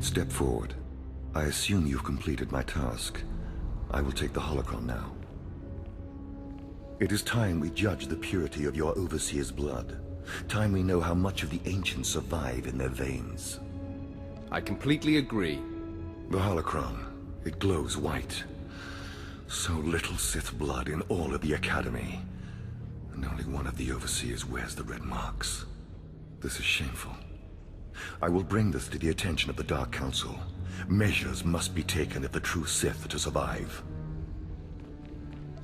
Step forward. I assume you've completed my task. I will take the holocron now. It is time we judge the purity of your Overseer's blood. Time we know how much of the ancients survive in their veins. I completely agree. The holocron, it glows white. So little Sith blood in all of the Academy. And only one of the Overseers wears the red marks. This is shameful. I will bring this to the attention of the Dark Council. Measures must be taken if the true Sith are to survive.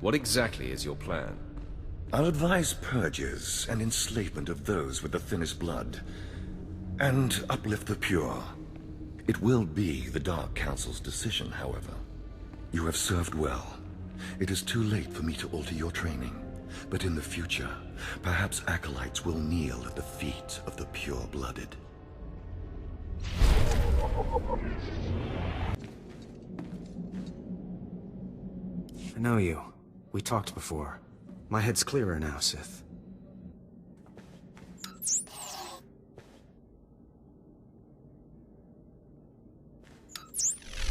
What exactly is your plan? I'll advise purges and enslavement of those with the thinnest blood. And uplift the pure. It will be the Dark Council's decision, however. You have served well. It is too late for me to alter your training. But in the future, perhaps acolytes will kneel at the feet of the pure-blooded. I know you. We talked before. My head's clearer now, Sith.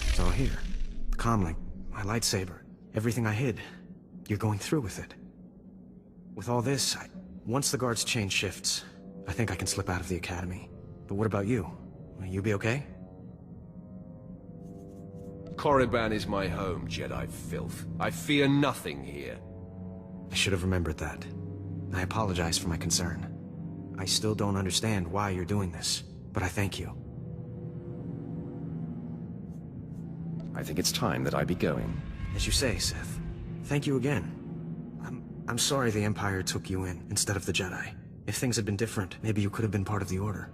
It's all here. The comlink, my lightsaber, everything I hid. You're going through with it. With all this, once the guards change shifts, I think I can slip out of the Academy. But what about you? Will you be okay? Korriban is my home, Jedi filth. I fear nothing here. I should have remembered that. I apologize for my concern. I still don't understand why you're doing this, but I thank you. I think it's time that I be going. As you say, Sith. Thank you again. I'm sorry the Empire took you in instead of the Jedi. If things had been different, maybe you could have been part of the Order.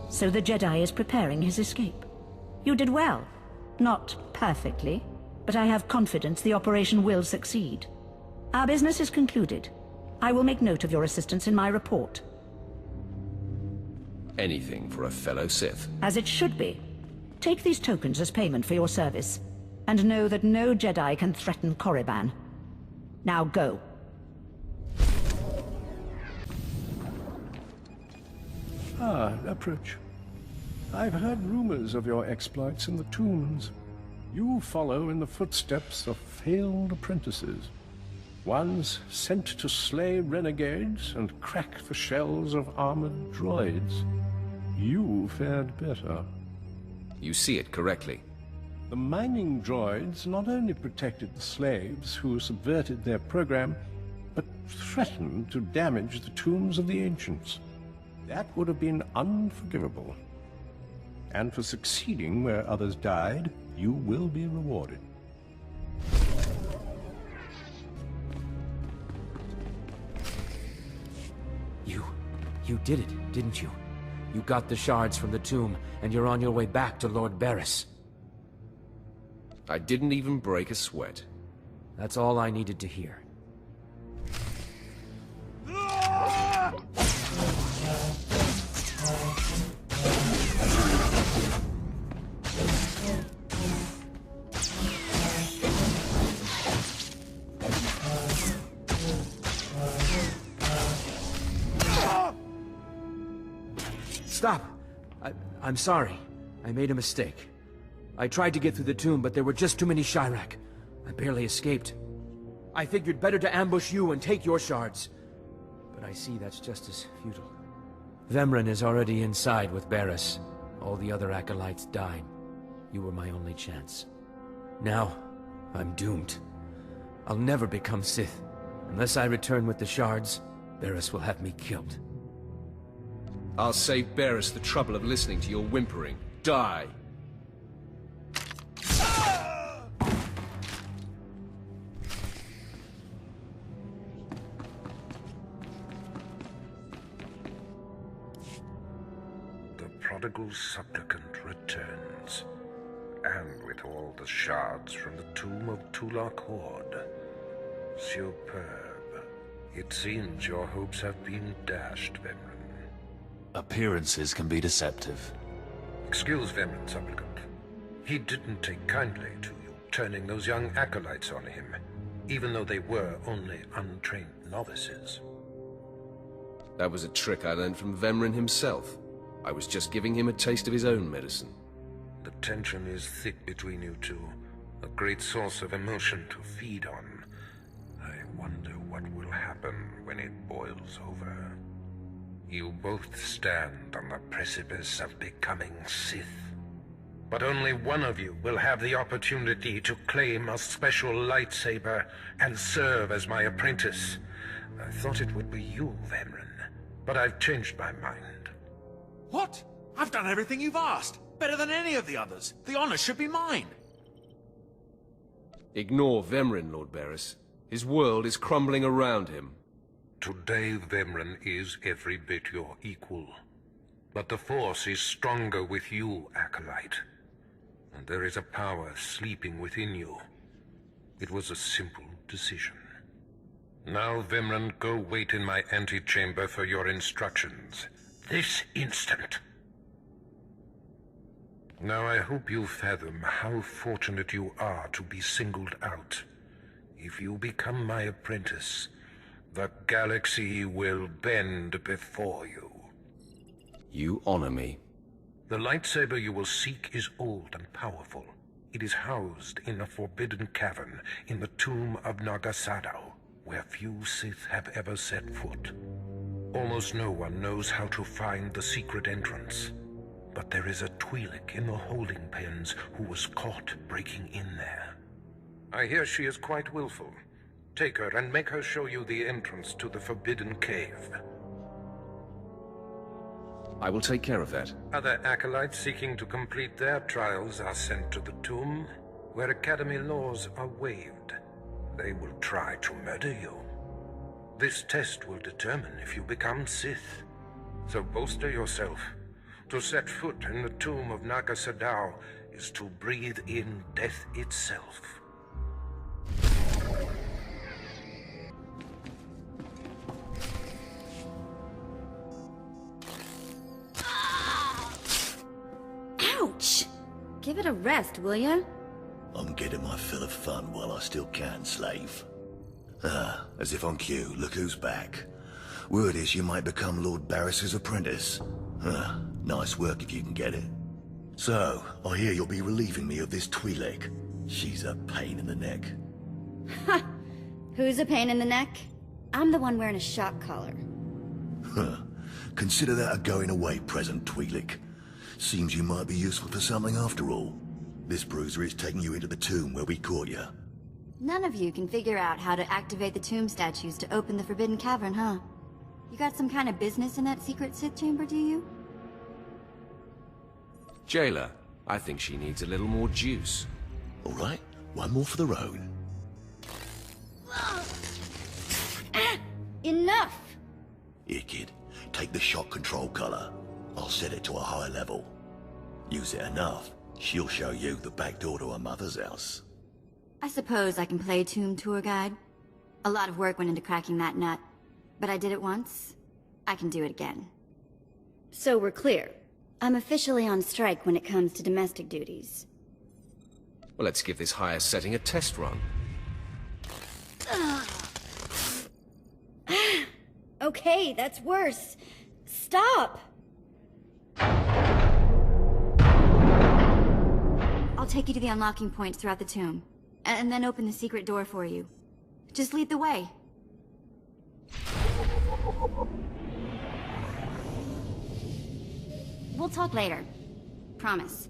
So the Jedi is preparing his escape. You did well. Not perfectly, but I have confidence the operation will succeed. Our business is concluded. I will make note of your assistance in my report. Anything for a fellow Sith. As it should be. Take these tokens as payment for your service, and know that no Jedi can threaten Korriban. Now go. Approach. I've heard rumors of your exploits in the tombs. You follow in the footsteps of failed apprentices. Ones sent to slay renegades and crack the shells of armored droids. You fared better. You see it correctly. The mining droids not only protected the slaves who subverted their program, but threatened to damage the tombs of the ancients. That would have been unforgivable. And for succeeding where others died, you will be rewarded. You did it, didn't you? You got the shards from the tomb, and you're on your way back to Lord Barriss. I didn't even break a sweat. That's all I needed to hear. Stop! I'm sorry. I made a mistake. I tried to get through the tomb, but there were just too many Chirac. I barely escaped. I figured better to ambush you and take your shards. But I see that's just as futile. Vemran is already inside with Barriss. All the other acolytes died. You were my only chance. Now, I'm doomed. I'll never become Sith. Unless I return with the shards, Barriss will have me killed. I'll save Barriss the trouble of listening to your whimpering. Die! The prodigal supplicant returns, and with all the shards from the tomb of Tulak Horde. Superb. It seems your hopes have been dashed, Vemran. Appearances can be deceptive. Excuse Vemran, supplicant. He didn't take kindly to you turning those young acolytes on him. even though they were only untrained novices. That was a trick I learned from Vemrin himself. I was just giving him a taste of his own medicine. The tension is thick between you two, a great source of emotion to feed on. I wonder what will happen when it boils over. You both stand on the precipice of becoming Sith. But only one of you will have the opportunity to claim a special lightsaber and serve as my apprentice. I thought it would be you, Vemrin, but I've changed my mind. What? I've done everything you've asked. Better than any of the others. The honor should be mine. Ignore Vemrin, Lord Barris. His world is crumbling around him. Today, Vemrin is every bit your equal. But the Force is stronger with you, Acolyte. And there is a power sleeping within you. It was a simple decision. Now, Vemrin, go wait in my antechamber for your instructions. This instant. Now, I hope you fathom how fortunate you are to be singled out. If you become my apprentice, the galaxy will bend before you. You honor me. The lightsaber you will seek is old and powerful. It is housed in a forbidden cavern in the tomb of Nagasado, where few Sith have ever set foot. Almost no one knows how to find the secret entrance. But there is a Twi'lek in the holding pens who was caught breaking in there. I hear she is quite willful. Take her and make her show you the entrance to the forbidden cave. I will take care of that. Other acolytes seeking to complete their trials are sent to the tomb, where Academy laws are waived. They will try to murder you. This test will determine if you become Sith. So bolster yourself. To set foot in the tomb of Nagasadao is to breathe in death itself. Ouch! Give it a rest, will ya? I'm getting my fill of fun while I still can, slave. As if on cue, look who's back. Word is you might become Lord Barris's apprentice. Nice work if you can get it. So, I hear you'll be relieving me of this Twi'lek. She's a pain in the neck. Ha! Who's a pain in the neck? I'm the one wearing a shock collar. Consider that a going-away present, Twi'lek. Seems you might be useful for something after all. This bruiser is taking you into the tomb where we caught you. None of you can figure out how to activate the tomb statues to open the Forbidden Cavern, huh? You got some kind of business in that secret Sith chamber, do you? Jailer, I think she needs a little more juice. All right, one more for the road. Enough! Here, kid. Take the shock control collar. I'll set it to a high level. Use it enough, she'll show you the back door to her mother's house. I suppose I can play tomb tour guide. A lot of work went into cracking that nut. But I did it once. I can do it again. So we're clear. I'm officially on strike when it comes to domestic duties. Well, let's give this higher setting a test run. Okay, that's worse. Stop! I'll take you to the unlocking points throughout the tomb, and then open the secret door for you. Just lead the way. We'll talk later. Promise.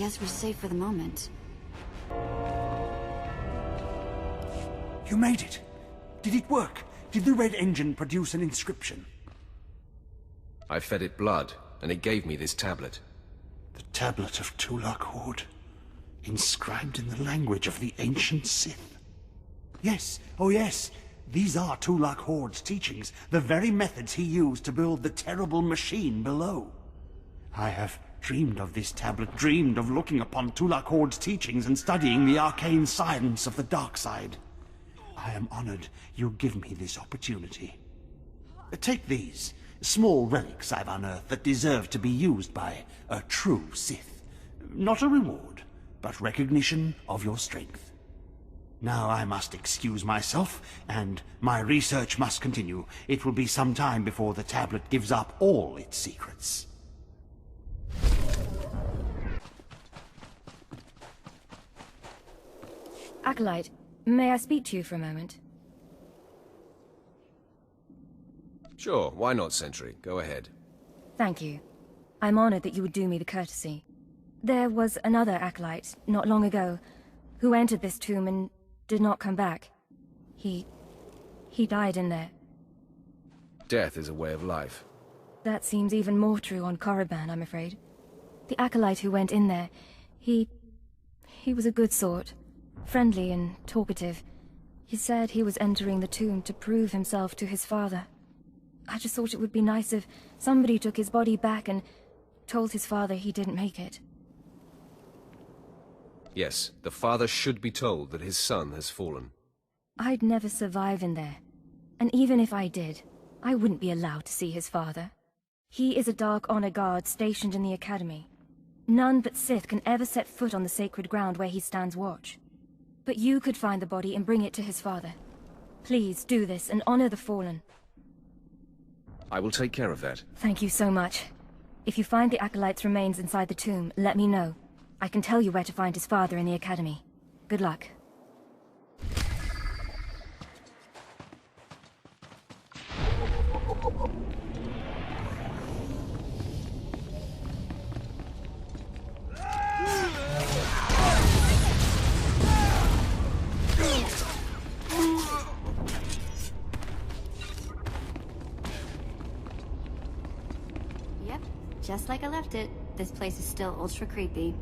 guess we're safe for the moment. You made it! Did it work? Did the red engine produce an inscription? I fed it blood, and it gave me this tablet. The tablet of Tulak Horde, inscribed in the language of the ancient Sith. Yes, oh yes, these are Tulak Horde's teachings, the very methods he used to build the terrible machine below. I have dreamed of this tablet, dreamed of looking upon Tulak Horde's teachings and studying the arcane science of the darkside. I am honored you give me this opportunity. Take these, small relics I've unearthed that deserve to be used by a true Sith. Not a reward, but recognition of your strength. Now I must excuse myself, and my research must continue. It will be some time before the tablet gives up all its secrets. Acolyte, may I speak to you for a moment? Sure, why not, Sentry? Go ahead. Thank you. I'm honored that you would do me the courtesy. There was another acolyte, not long ago, who entered this tomb and did not come back. He died in there. Death is a way of life. That seems even more true on Korriban, I'm afraid. The acolyte who went in there, he was a good sort. Friendly and talkative. He said he was entering the tomb to prove himself to his father. I just thought it would be nice if somebody took his body back and told his father he didn't make it. Yes, the father should be told that his son has fallen. I'd never survive in there. And even if I did, I wouldn't be allowed to see his father. He is a Dark Honor Guard stationed in the Academy. None but Sith can ever set foot on the sacred ground where he stands watch. But you could find the body and bring it to his father. Please do this and honor the fallen. I will take care of that. Thank you so much. If you find the Acolyte's remains inside the tomb, let me know. I can tell you where to find his father in the Academy. Good luck. Yep, just like I left it. This place is still ultra creepy.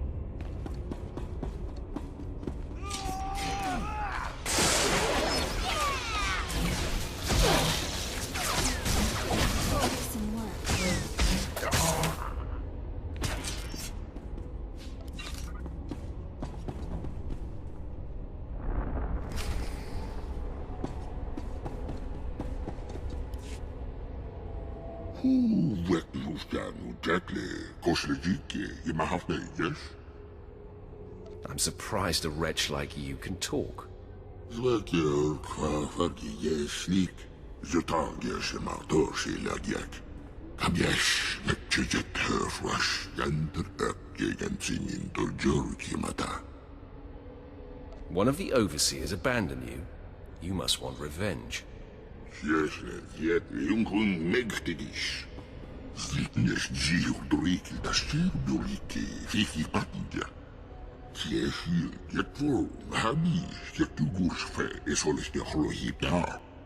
I'm surprised a wretch like you can talk. One of the overseers abandoned you. You must want revenge.